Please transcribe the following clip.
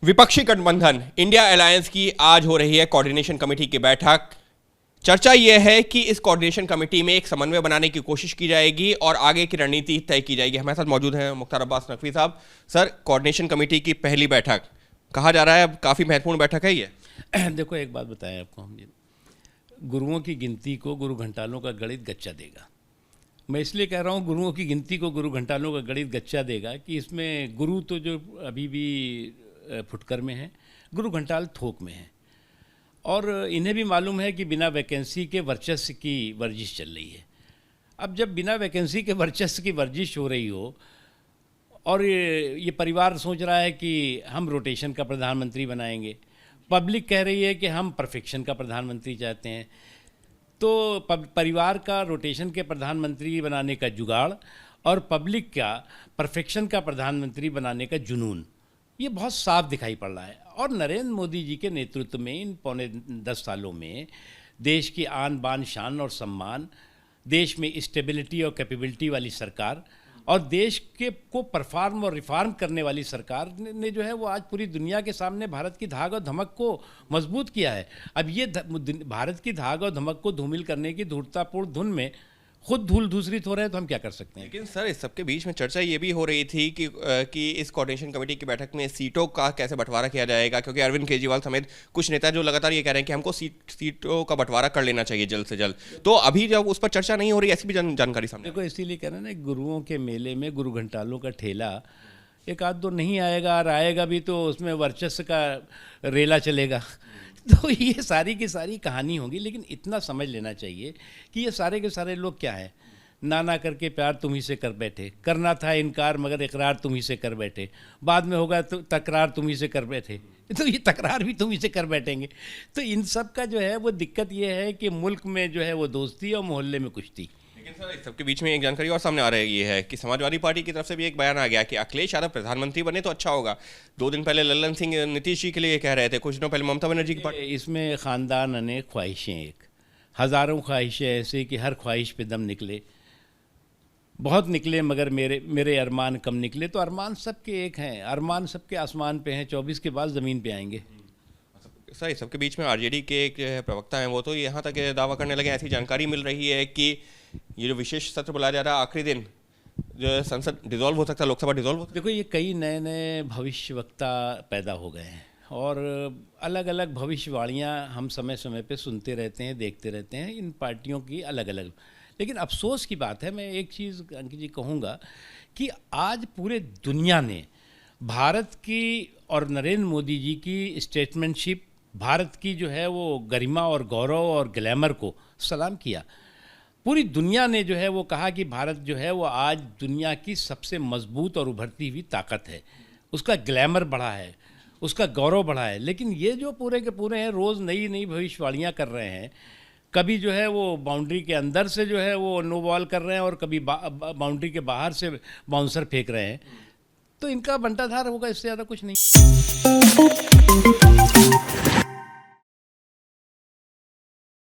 विपक्षी गठबंधन India alliance की आज हो रही है कोऑर्डिनेशन कमेटी की बैठक। चर्चा यह है कि इस कोऑर्डिनेशन कमेटी में एक समन्वय बनाने की कोशिश की जाएगी और आगे की रणनीति तय की जाएगी। हमारे साथ मौजूद हैं मुख्तार अब्बास नकवी साहब। सर, कोऑर्डिनेशन कमेटी की पहली बैठक कहा जा रहा है, अब काफ़ी महत्वपूर्ण बैठक है ये। देखो, एक बात बताएं आपको, हम गुरुओं की गिनती को गुरु घंटालों का गणित गच्चा देगा। मैं इसलिए कह रहा हूँ गुरुओं की गिनती को गुरु घंटालों का गणित गच्चा देगा कि इसमें गुरु तो जो अभी भी फुटकर में है, गुरु घंटाल थोक में है। और इन्हें भी मालूम है कि बिना वैकेंसी के वर्चस्व की वर्जिश चल रही है। अब जब बिना वैकेंसी के वर्चस्व की वर्जिश हो रही हो और ये परिवार सोच रहा है कि हम रोटेशन का प्रधानमंत्री बनाएंगे, पब्लिक कह रही है कि हम परफेक्शन का प्रधानमंत्री चाहते हैं, तो परिवार का रोटेशन के प्रधानमंत्री बनाने का जुगाड़ और पब्लिक का परफेक्शन का प्रधानमंत्री बनाने का जुनून, ये बहुत साफ दिखाई पड़ रहा है। और नरेंद्र मोदी जी के नेतृत्व में इन पौने 10 सालों में देश की आन बान शान और सम्मान, देश में स्टेबिलिटी और कैपेबिलिटी वाली सरकार और देश के को परफॉर्म और रिफॉर्म करने वाली सरकार ने जो है वो आज पूरी दुनिया के सामने भारत की धाक और धमक को मजबूत किया है। अब ये भारत की धाक और धमक को धूमिल करने की धूर्ततापूर्ण धुन में खुद धूल दूसरित हो रहे हैं, तो हम क्या कर सकते हैं। लेकिन सर, इस सबके बीच में चर्चा ये भी हो रही थी कि इस कोऑर्डिनेशन कमेटी की बैठक में सीटों का कैसे बंटवारा किया जाएगा, क्योंकि अरविंद केजरीवाल समेत कुछ नेता जो लगातार ये कह रहे हैं कि हमको सीटों का बंटवारा कर लेना चाहिए जल्द से जल्द। तो अभी जब उस पर चर्चा नहीं हो रही, ऐसी भी जानकारी सामने। देखो, इसीलिए कह रहे हैं ना, गुरुओं के मेले में गुरु घंटालों का ठेला एक आध दो नहीं आएगा, और आएगा भी तो उसमें वर्चस्व का रेला चलेगा। तो ये सारी की सारी कहानी होगी। लेकिन इतना समझ लेना चाहिए कि ये सारे के सारे लोग क्या है, नाना करके प्यार तुम ही से कर बैठे, करना था इनकार मगर इकरार तुम ही से कर बैठे, बाद में होगा तो तकरार तुम ही से कर बैठे, तो ये तकरार भी तुम ही से कर बैठेंगे। तो इन सब का जो है वो दिक्कत ये है कि मुल्क में जो है वो दोस्ती और मोहल्ले में कुश्ती। लेकिन सर, इस सबके बीच में एक जानकारी और सामने आ रही है कि समाजवादी पार्टी की तरफ से भी एक बयान आ गया कि अखिलेश यादव प्रधानमंत्री बने तो अच्छा होगा। 2 दिन पहले लल्लन सिंह नीतीश जी के लिए कह रहे थे, कुछ दिनों पहले ममता बनर्जी की पार्टी। इसमें ख़ानदान अनेक ख्वाहिशें, एक हज़ारों ख्वाहिशें ऐसे कि हर ख्वाहिश पे दम निकले, बहुत निकले मगर मेरे अरमान कम निकले। तो अरमान सबके एक हैं, अरमान सबके आसमान पे हैं, 24 के बाद ज़मीन पे आएंगे। सर, इस सबके बीच में आरजेडी के एक प्रवक्ता हैं, वो तो यहाँ तक दावा करने लगे, ऐसी जानकारी मिल रही है कि ये जो विशेष सत्र बुलाया जा रहा है आखिरी दिन, जो संसद डिसॉल्व हो सकता है, लोकसभा डिसॉल्व हो सकता है। देखो, ये कई नए नए भविष्यवक्ता पैदा हो गए हैं और अलग अलग भविष्यवाणियाँ हम समय समय पे सुनते रहते हैं, देखते रहते हैं, इन पार्टियों की अलग अलग। लेकिन अफसोस की बात है, मैं एक चीज़ अंकित जी कहूँगा कि आज पूरे दुनिया ने भारत की और नरेंद्र मोदी जी की स्टेटमेंटशिप, भारत की जो है वो गरिमा और गौरव और ग्लैमर को सलाम किया। पूरी दुनिया ने जो है वो कहा कि भारत जो है वो आज दुनिया की सबसे मजबूत और उभरती हुई ताकत है, उसका ग्लैमर बढ़ा है, उसका गौरव बढ़ा है। लेकिन ये जो पूरे के पूरे हैं, रोज़ नई नई भविष्यवाणियाँ कर रहे हैं, कभी जो है वो बाउंड्री के अंदर से जो है वो नो बॉल कर रहे हैं और कभी बाउंड्री के बाहर से बाउंसर फेंक रहे हैं। तो इनका बंटाधार होगा, इससे ज़्यादा कुछ नहीं।